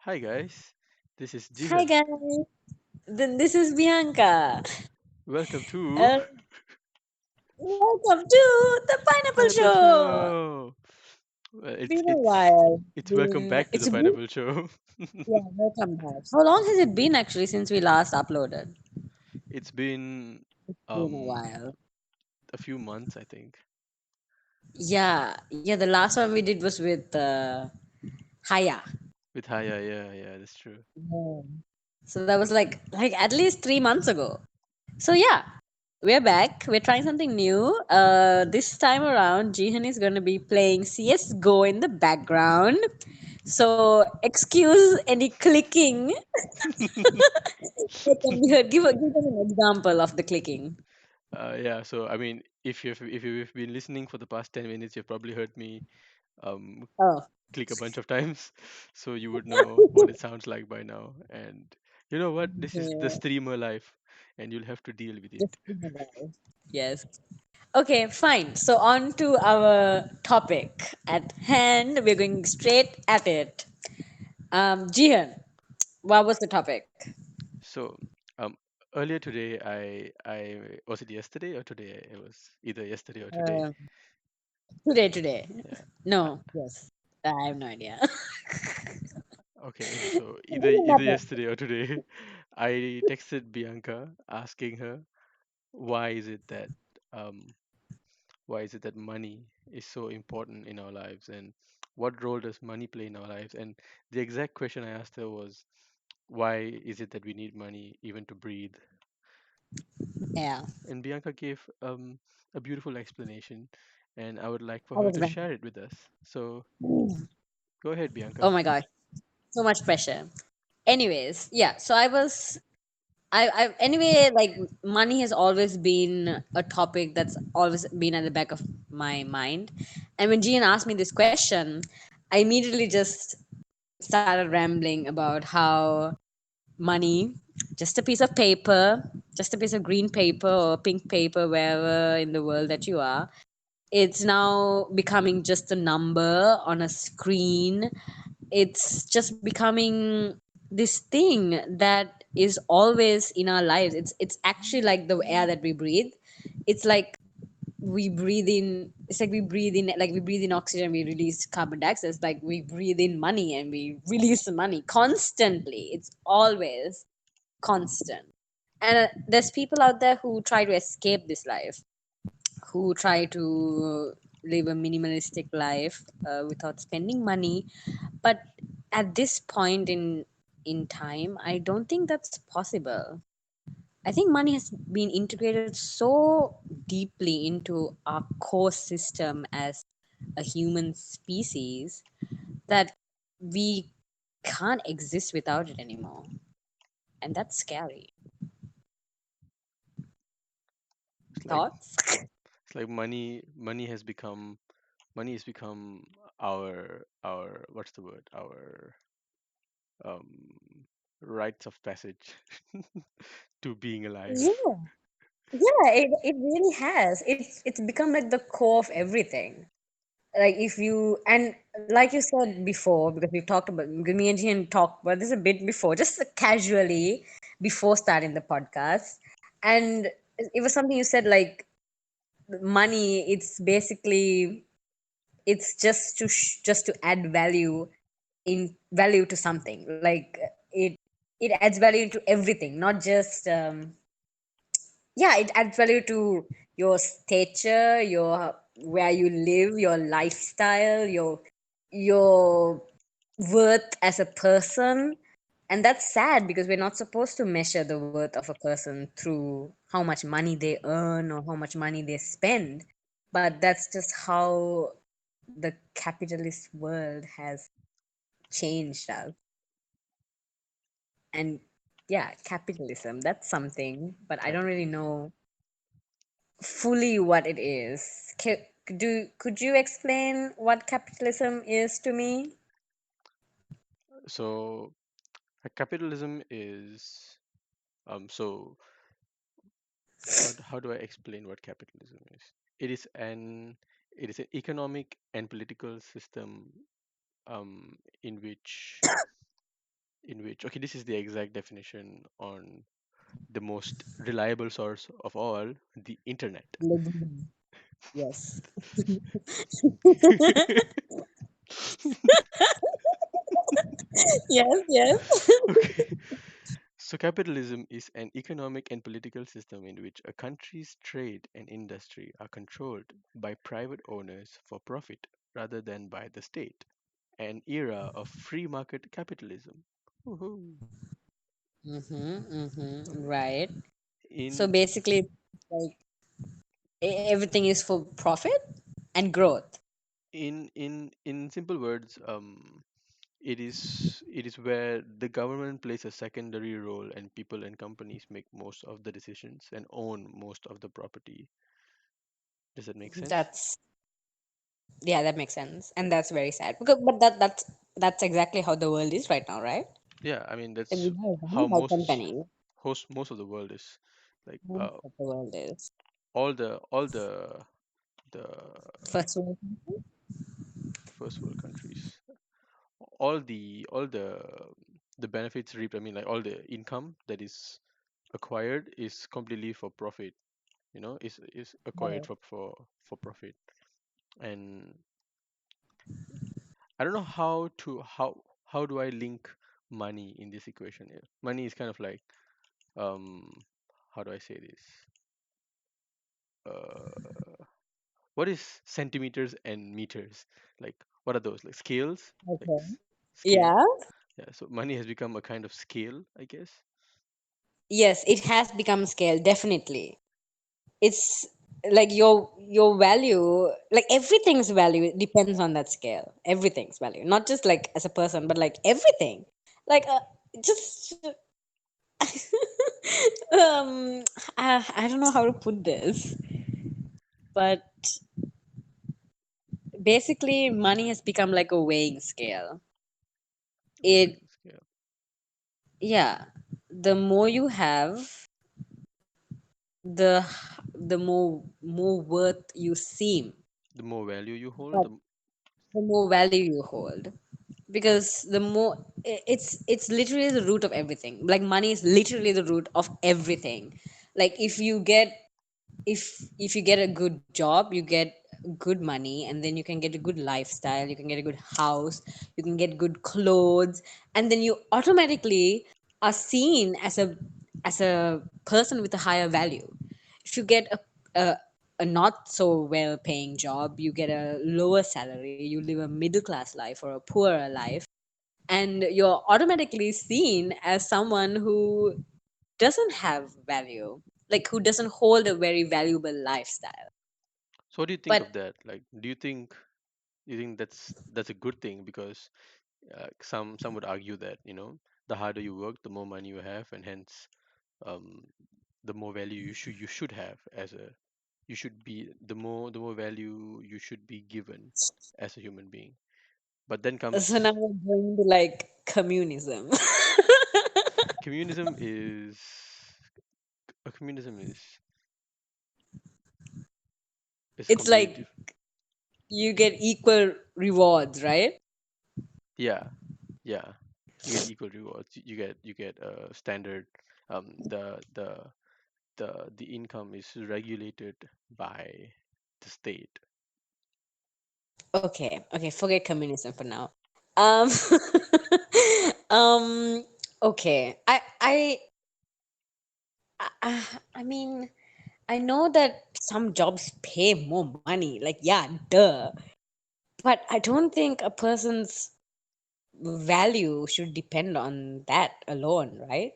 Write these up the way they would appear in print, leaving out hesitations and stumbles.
Hi guys, this is Hi Jihan. guys, then this is Bianca. Welcome to Uh, Welcome to the Pineapple Pineapple Show. Show. Well, Been a while. it's welcome back to the It's been Pineapple Show. yeah, welcome back. How long has it been actually since we last uploaded? It's been Been a um while. a few months, I think. Yeah. The last one we did was with Haya. With Haya, yeah, that's true. Yeah. So that was like at least 3 months ago. So yeah, we're back. We're trying something new. This time around, Jihan is going to be playing CS:GO in the background. So excuse any clicking that can be heard. Give us an example of the clicking. Yeah, so I mean, if you've been listening for the past 10 minutes, you've probably heard me um Oh, click a bunch of times, so you would know what it sounds like by now. And you know what? This is the yeah. streamer life, and you'll have to deal with it. Just think about it. Yes. Okay, fine. So on to our topic at hand. We're going straight at it. Jihan, what was the topic? So, um, earlier today, I was it yesterday or today? It was either yesterday or today. Uh, today. Yeah. Uh, No, yes. I have no idea. okay. So It either doesn't either matter. yesterday or today, I texted Bianca asking her why is it that um why is it that money is so important in our lives, and what role does money play in our lives? And the exact question I asked her was, why is it that we need money even to breathe? Yeah, And Bianca gave a beautiful explanation, and I would like for I her was to right. share it with us. So go ahead, Oh Bianca. my gosh, so much pressure. Anyways, yeah. So anyway, like money has always been a topic that's always been at the back of my mind. And when Jean asked me this question, I immediately just started rambling about how money, just a piece of paper, just a piece of green paper or pink paper, wherever in the world that you are, it's now becoming just a number on a screen. It's just becoming this thing that is always in our lives. It's actually like the air that we breathe. It's like we breathe in, it's like we breathe in oxygen, we release carbon dioxide. It's like we breathe in money and we release the money constantly. It's always constant. And there's people out there who try to escape this life, who try to live a minimalistic life without spending money. But at this point in time, I don't think that's possible. I think money has been integrated so deeply into our core system as a human species that we can't exist without it anymore. And that's scary. It's like Thoughts? money has become our what's the word? Our um rites of passage to being alive. Yeah. Yeah, it really has. It's become like the core of everything. Like if you, and like you said before, because we've talked about, me and Jian talked about this a bit before, just casually before starting the podcast. And it was something you said, like money, it's basically, it's just to add value to something. Like it adds value to everything, not just yeah, it adds value to your stature, your where you live, your lifestyle, your worth as a person. And that's sad because we're not supposed to measure the worth of a person through how much money they earn or how much money they spend. But that's just how the capitalist world has changed us. And yeah, capitalism, that's something, but I don't really Capitalism. know fully what it is. Could you explain what capitalism is to me? So capitalism is so how do I explain what capitalism is? It is an it is an economic and political system in which in which, okay, this is the exact definition on the most reliable source of all, the internet. Legendary. Yes. Yes, yes. Okay. So, capitalism is an economic and political system in which a country's trade and industry are controlled by private owners for profit rather than by the state. An era of free market capitalism. Woohoo. Right. So In basically, like everything is for profit and growth. in simple words, it is where the government plays a secondary role and people and companies make most of the decisions and own most of the property. Does that make sense? That's yeah, that makes sense, and that's very sad. Because, but that's exactly how the world is right now, right? Yeah, I mean Like that's we are how run by companies. most of the world is, like Most of the world is all the first world. first world countries, all the benefits reaped. I mean, like all the income that is acquired is completely for profit. Is acquired Right. for profit. And I don't know how do I link money in this equation here. Money is kind of like, um how do I say this? uh what is centimeters and meters? Like, what are those, like scales? Like Okay. scale. Yeah. Yeah, so money has become a kind of scale, I guess. Yes, it has become scale, definitely. It's like your value, like everything's value depends on that scale. Everything's value, not just like as a person, but like everything. Like just um I don't know how to put this, but basically money has become like a weighing scale. A It weighing scale. yeah, the more you have, the the more worth you seem, The more value you hold, but the more value you hold, because the more it's literally the root of everything. Like money is literally the root of everything. Like if you get a good job, you get good money, and then you can get a good lifestyle, you can get a good house, you can get good clothes, and then you automatically are seen as a person with a higher value. If you get a not so well paying job, you get a lower salary, you live a middle class life or a poorer life, and you're automatically seen as someone who doesn't have value, like who doesn't hold a very valuable lifestyle. so what do you think But of that? Like, do you think that's a good thing? Because some would argue that, the harder you work, the more money you have, and hence, um, the more value you should have as a you should be the more value you should be given as a human being. But then so now comes we're going to like communism. communism is communism is It's completely like different. you get equal rewards, right? Yeah, yeah, you get equal rewards. You get standard. Um the the the the income is regulated by the state. Okay, okay, forget communism for now. Um, um, okay. I mean, I know that some jobs pay more money. Like, yeah, duh. But I don't think a person's value should depend on that alone, right?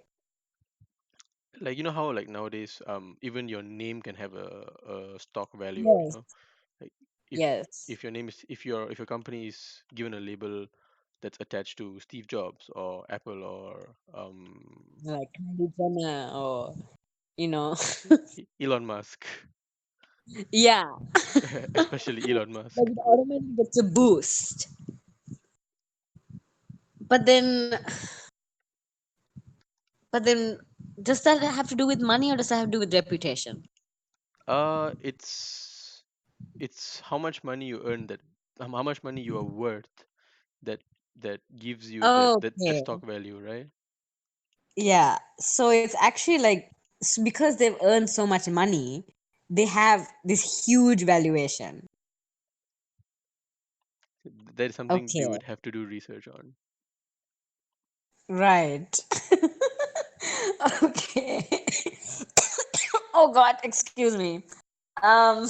Like, how, like, nowadays, even your name can have a stock value, Yes. like, if Yes. if your company is given a label that's attached to Steve Jobs or Apple or Like Kylie Jenner or, you know. Elon Musk. Yeah. Especially Elon Like Musk. it automatically gets a boost. But then, but then, does that have to do with money or does that have to do with reputation? It's how much money you earn, that how much money you are worth, that that gives you that Okay. stock value, right? Yeah. So it's actually like because they've earned so much money, they have this huge valuation. That is something they Okay. would have to do research on. Right. Okay. Oh God, excuse me. Um,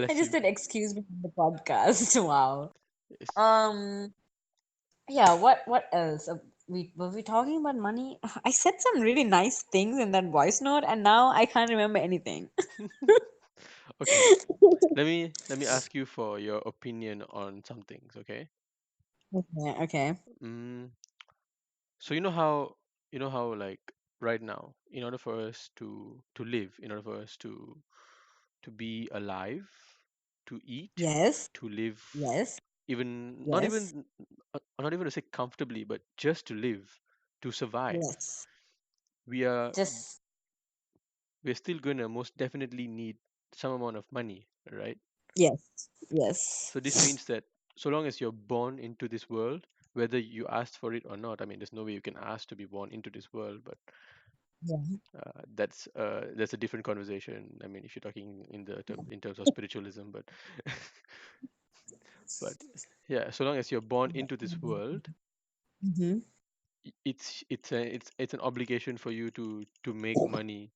I Bless just you. said excuse me on the podcast. Wow. Yes. Um, yeah. What else? We were we talking about money? I said some really nice things in that voice note, and now I can't remember anything. Okay. Let me ask you for your opinion on some things, okay? Okay. Okay. Mm, so you know how like right now, in order for us to live, in order for us to be alive, to eat, Yes. to live, Yes. even Yes. not even to say comfortably, but just to live, to survive, Yes. we are Just we're still gonna most definitely need some amount of money, right? yes. Yes. So this means that so long as you're born into this world, whether you asked for it or not, I mean, there's no way you can ask to be born into this world, but Yeah. that's a different conversation. I mean, if you're talking in terms of spiritualism, but yeah, so long as you're born into this world, Mm-hmm. it's an obligation for you to make money,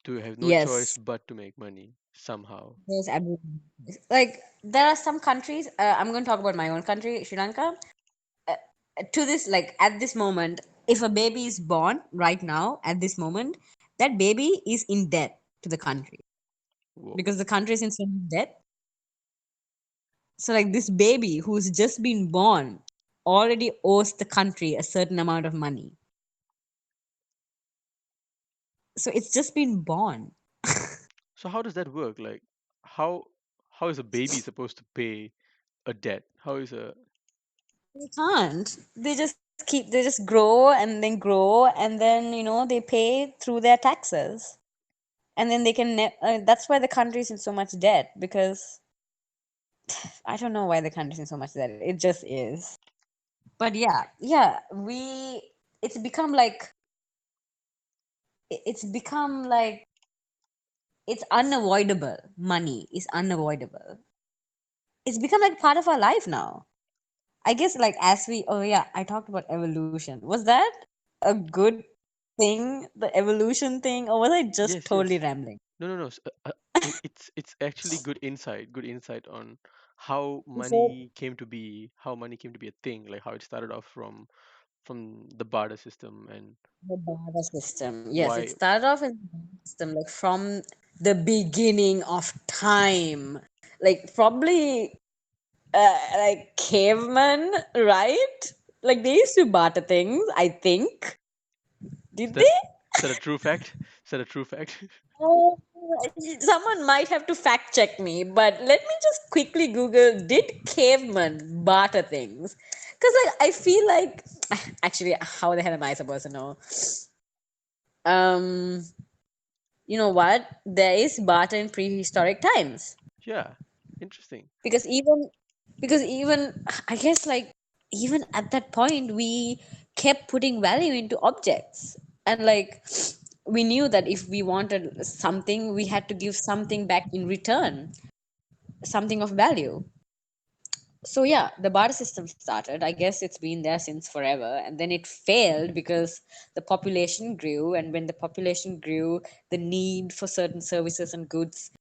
to have no choice Yes. but to make money somehow. There's everything. Like there are some countries. I'm going to talk about my own country, Sri Lanka. To this, like at this moment, if a baby is born right now, at this moment, that baby is in debt to the country Whoa. because the country is in so much debt. So, like this baby who's just been born already owes the country a certain amount of money. So it's just been born. So how does that work? Like, how how is a baby supposed to pay a debt? How is a They can't. They just grow, and then they pay through their taxes, and then they can. That's why the country is in so much debt because I don't know why the country is in so much debt. It just is. But yeah, yeah, It's become like it's become like it's unavoidable. Money is unavoidable. It's become like part of our life now. I guess like as we oh yeah, I talked about evolution. Was that a good thing, the evolution thing, or was I just yes, totally yes. rambling? No, no, no. It's actually good insight on how So money came to be, how money came to be a thing, like how it started off from the barter system and the barter system. Yes, it why. started off as a barter system, like from the beginning of time. Like probably like cavemen, right? Like they used to barter things, I think. Is Did that they? is that a true fact? Is that a true fact? Oh, someone might have to fact check me, but let me just quickly Google did cavemen barter things? Because, like, I feel like actually, how the hell am I supposed to know? Um, you know what? There is barter in prehistoric times Yeah, interesting. because even I guess like even at that point we kept putting value into objects and like we knew that if we wanted something we had to give something back in return, something of value. So yeah, the barter system started. I guess it's been there since forever, and then it failed because the population grew, and when the population grew, the need for certain services and goods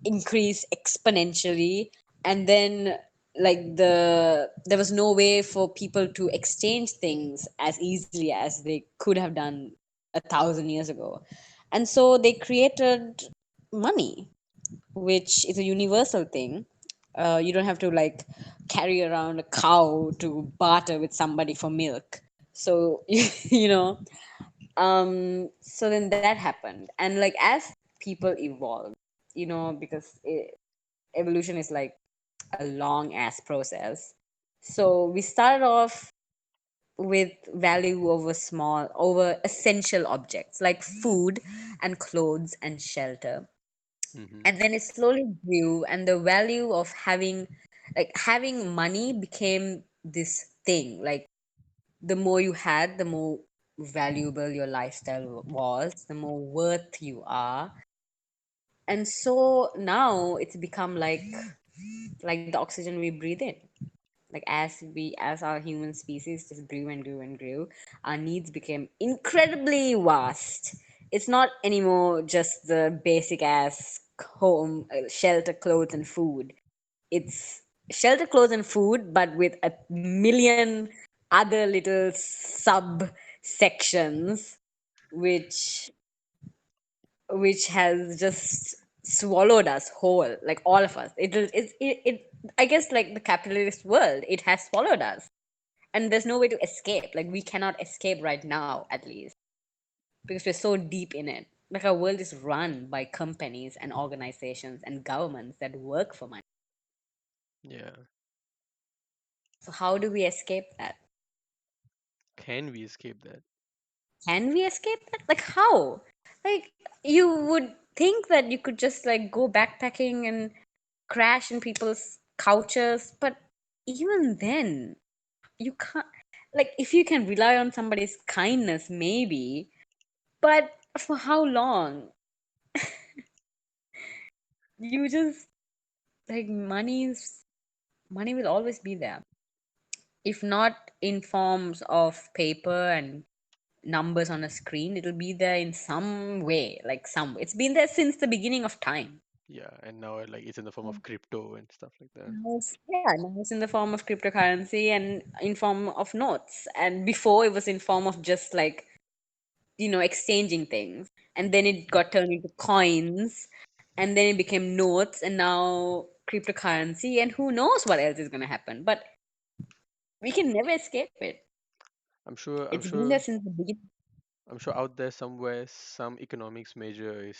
increased exponentially, and then like there was no way for people to exchange things as easily as they could have done 1,000 years ago, and so they created money, which is a universal thing. You don't have to like carry around a cow to barter with somebody for milk. So you know, so then that happened, and like as people evolved, because evolution is like a long ass process. So we started off with value over essential objects like food and clothes and shelter, Hmm. and then it slowly grew, and the value of having Like having money became this thing. Like the more you had, the more valuable your lifestyle was, the more worth you are. And so now it's become like the oxygen we breathe in. Like as our human species just grew and grew and grew, our needs became incredibly vast. It's not anymore just the basic ass home, shelter, clothes, and food. It's shelter, clothes, and food, but with a million other little sub sections, which has just swallowed us whole, like all of us. It I guess like the capitalist world, it has swallowed us, and there's no way to escape. Like we cannot escape right now, at least, because we're so deep in it. Like our world is run by companies and organizations and governments that work for money. Yeah. So how do we escape that? Can we escape that? Can we escape that? Like how? Like you would think that you could just like go backpacking and crash in people's couches, but even then, you can't. Like if you can rely on somebody's kindness, maybe, but for how long? You just like money will always be there, if not in forms of paper and numbers on a screen. It'll be there in some way, like some, it's been there since the beginning of time. Yeah, and now like it's in the form of crypto and stuff like that. Now it's in the form of cryptocurrency and in form of notes, and before it was in form of just like, exchanging things, and then it got turned into coins, and then it became notes, and now cryptocurrency, and who knows what else is going to happen, but we can never escape it. I'm sure. I'm It's been there sure. since the beginning. I'm sure out there somewhere, some economics major is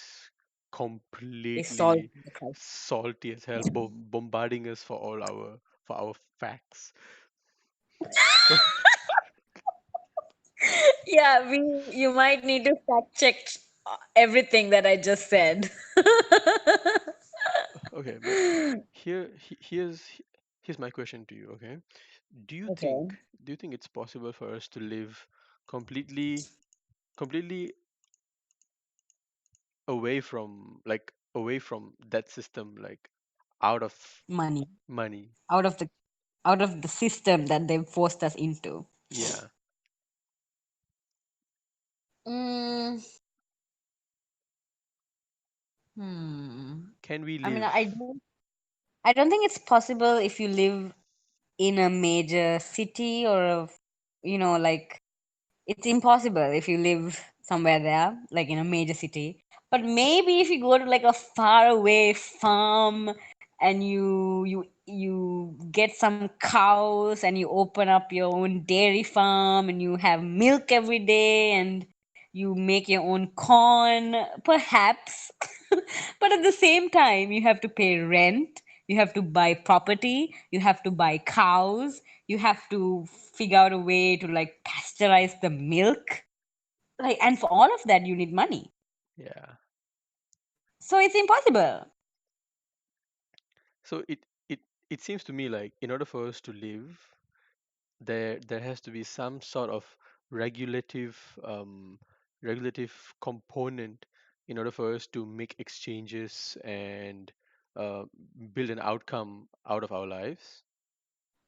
It's solved completely the crisis. salty as hell, bombarding us for our facts. So Yeah, you might need to fact check everything that I just said. okay, but here's my question to you. Okay, do you Okay. think do you think it's possible for us to live completely completely away from that system, like out of Money money? out of the system that they've forced us into. Yeah. Mm, hmm. Can we I mean, live? I don't think it's possible if you live in a major city or like it's impossible if you live somewhere there, like in a major city. But maybe if you go to like a far away farm and you get some cows and you open up your own dairy farm and you have milk every day and you make your own corn, perhaps. But at the same time, you have to pay rent, you have to buy property, you have to buy cows, you have to figure out a way to like pasteurize the milk, like, and for all of that you need money, Yeah. so it's impossible. So it seems to me like in order for us to live, there has to be some sort of regulative um, regulative component in order for us to make exchanges and uh, build an outcome out of our lives.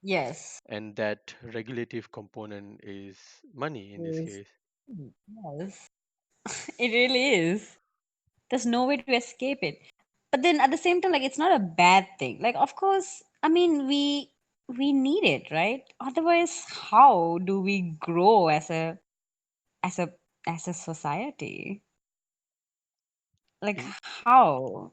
Yes. And that regulative component is money in this Yes. case. Yes. It really is. There's no way to escape it. But then at the same time, like, it's not a bad thing. Like, of course, I mean, we need it, right? Otherwise, how do we grow as a as a society? Like, In how?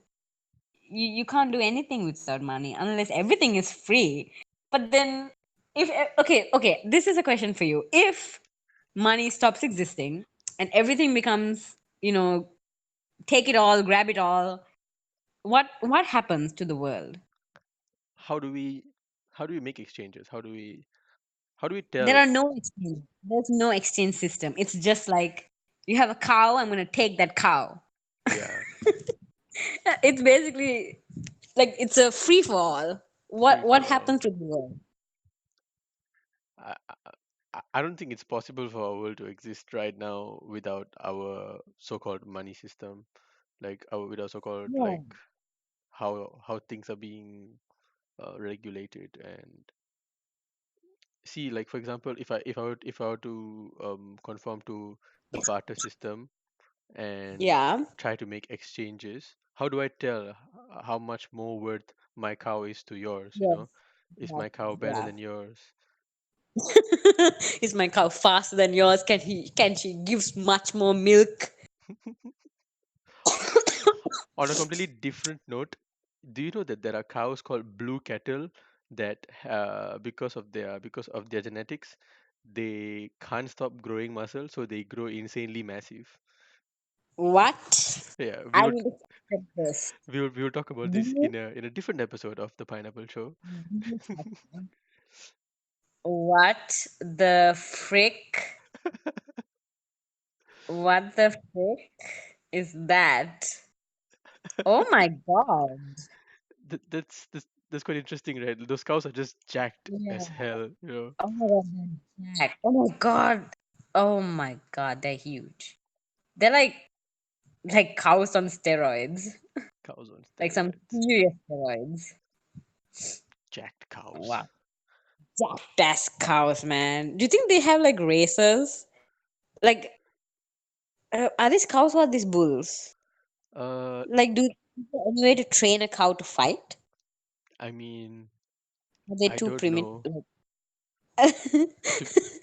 You can't do anything without money unless everything is free. But then, if okay, this is a question for you. If money stops existing and everything becomes, take it all, grab it all, what happens to the world? how do we how do we make exchanges? How do we There tell? are no exchange. There's no exchange system. It's just like you have a cow. I'm gonna take that cow. Yeah. It's basically like it's a free for all. free What for all. happened to the world? I, I don't think it's possible for our world to exist right now without our so-called money system, like our with our so-called Yeah. like how things are being regulated. And see, like for example, if I were to conform to the barter system and Yeah. try to make exchanges, how do I tell how much more worth my cow is to yours? Yes. Is my cow Exactly. better Yeah. than yours? Is my cow faster than yours? Can she gives much more milk? On a completely different note, do you know that there are cows called blue cattle that because of their genetics, they can't stop growing muscle, so they grow insanely massive. What? Yeah, we I would need to check this. we will talk about this Blue, in a different episode of the Pineapple Show. blue cattle. What the frick? What the frick is that? Oh my god. That's quite interesting, right? Those cows are just jacked as Yeah. hell. Oh my god, they're jacked. Oh my god. Oh my god, they're huge. They're like cows on steroids. Cows on Like some steroids, serious steroids. jacked cows. Wow. Jacked ass cows, man. Do you think they have like races? Like, are these cows or are these bulls? Uh, Like, is there any way to train a cow to fight? I mean, Are they I too don't primitive? know.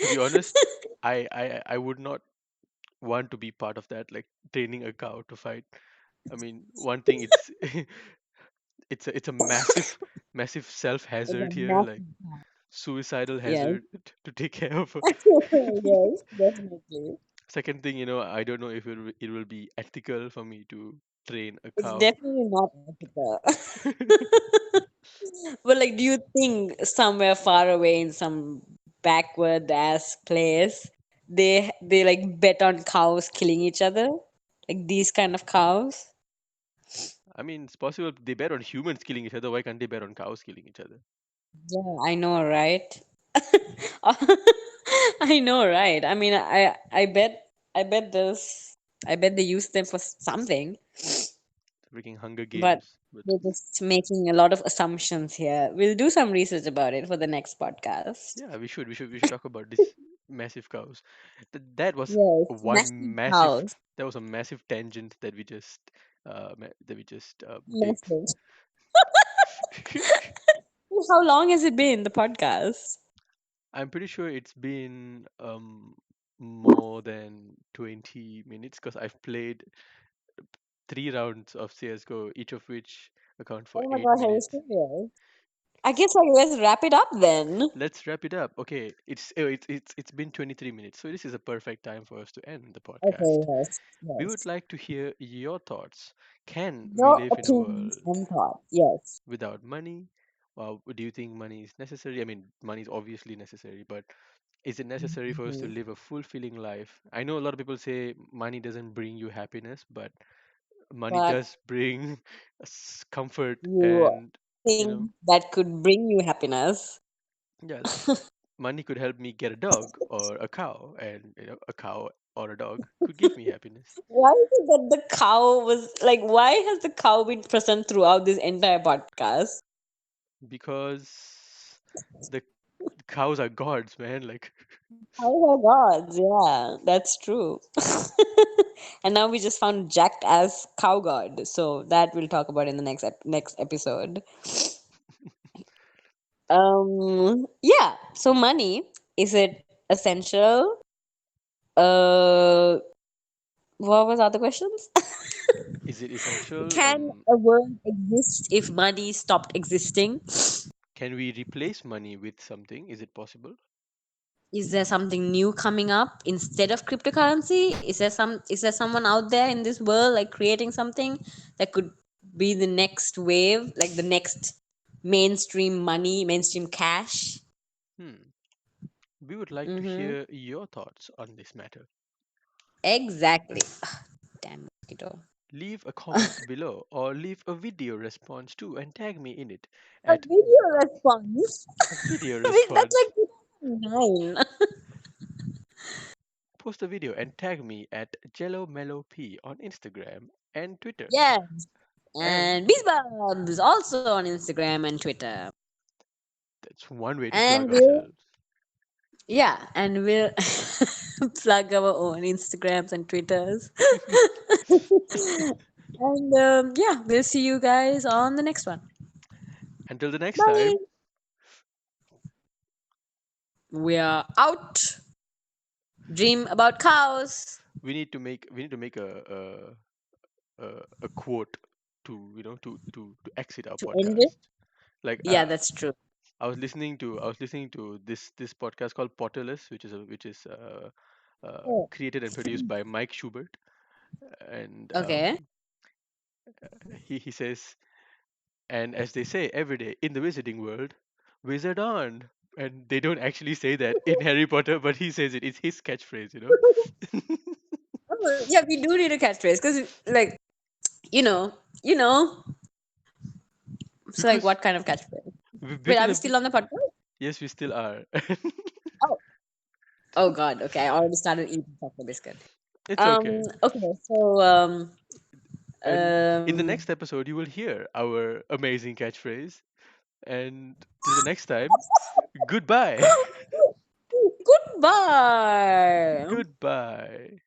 To be honest, I would not want to be part of that, like training a cow to fight. I mean, one thing, it's a massive self It's a hazard here, like massive cow. suicidal Yes. hazard to take care of. Yes, definitely. Second thing, I don't know if it will be ethical for me to train a It's cow. definitely not ethical. But like, do you think somewhere far away in some backward ass place, they like bet on cows killing each other, like these kind of cows? I mean, it's possible they bet on humans killing each other. Why can't they bet on cows killing each other? Yeah, I know, right? I know, right? I mean, I bet this. I bet they use them for something, Freaking Hunger but Games. But we're just making a lot of assumptions here. We'll do some research about it for the next podcast. yeah, we should talk about this massive cows. That was Yes, massive one massive cows. that was a massive tangent that we just did. Message. How long has it been, the podcast? I'm pretty sure it's been more than 20 minutes because I've played 3 rounds of CS:GO, each of which account for Oh my eight gosh, are you minutes. serious? I guess like let's wrap it up then. Let's wrap it up. Okay, it's been 23 minutes, so this is a perfect time for us to end the Okay, podcast. yes, We would yes. like to hear your thoughts. Can we Your live in a opinions world and thoughts. Yes. without money? Do you think money is necessary? I mean, money is obviously necessary, but is it necessary for us to Mhm. live a fulfilling life? I know a lot of people say money doesn't bring you happiness, but money But does bring comfort you and, you think know, that could bring you happiness. yeah, like money could help me get a dog or a cow, and, a cow or a dog could give me happiness Why is it that the cow was like, why has the cow been present throughout this entire podcast? because the cows are gods, man. Like, Oh my god, yeah, that's true. And now we just found jacked as cow god. So that we'll talk about in the next episode. Yeah. So money, is it essential? Uh, what was other questions? is it essential? Can a world exist if money stopped existing? Can we replace money with something? Is it possible? Is there something new coming up instead of cryptocurrency? Is there someone out there in this world like creating something that could be the next wave, like the next mainstream money, mainstream cash? Hmm. We would like to Mm-hmm. hear your thoughts on this matter. Exactly. Damn mosquito. Leave a comment below or leave a video response too and tag me in it A at video response. a video Wait, that's response. like 2009. Post a video and tag me at Jello Mellow P on Instagram and Twitter. Yes. And And Beesbubs also on Instagram and Twitter. that's one way to And plug we'll, ourselves. yeah, and we'll plug our own Instagrams and Twitters. And yeah, we'll see you guys on the next one. Until the next Bye. time, We are out. Dream about cows. we need to make a quote to to exit our To end it. podcast. Like Yeah, that's true. I was listening to this podcast called Potterless, which is Oh, created and produced by Mike Schubert, and okay. he says, and as they say every day in the wizarding world, wizard on. And they don't actually say that in Harry Potter, but he says it. It's his catchphrase, you know. Oh, yeah, we do need a catchphrase because, like, you know, you know. So, like, Because what kind of catchphrase? Wait, are because we of the, still on the podcast? yes, we still are. Oh, oh God. Okay, I already started eating chocolate biscuit. It's okay. Okay. So, And in the um, next episode, you will hear our amazing catchphrase. And till the next time, goodbye. goodbye. Goodbye.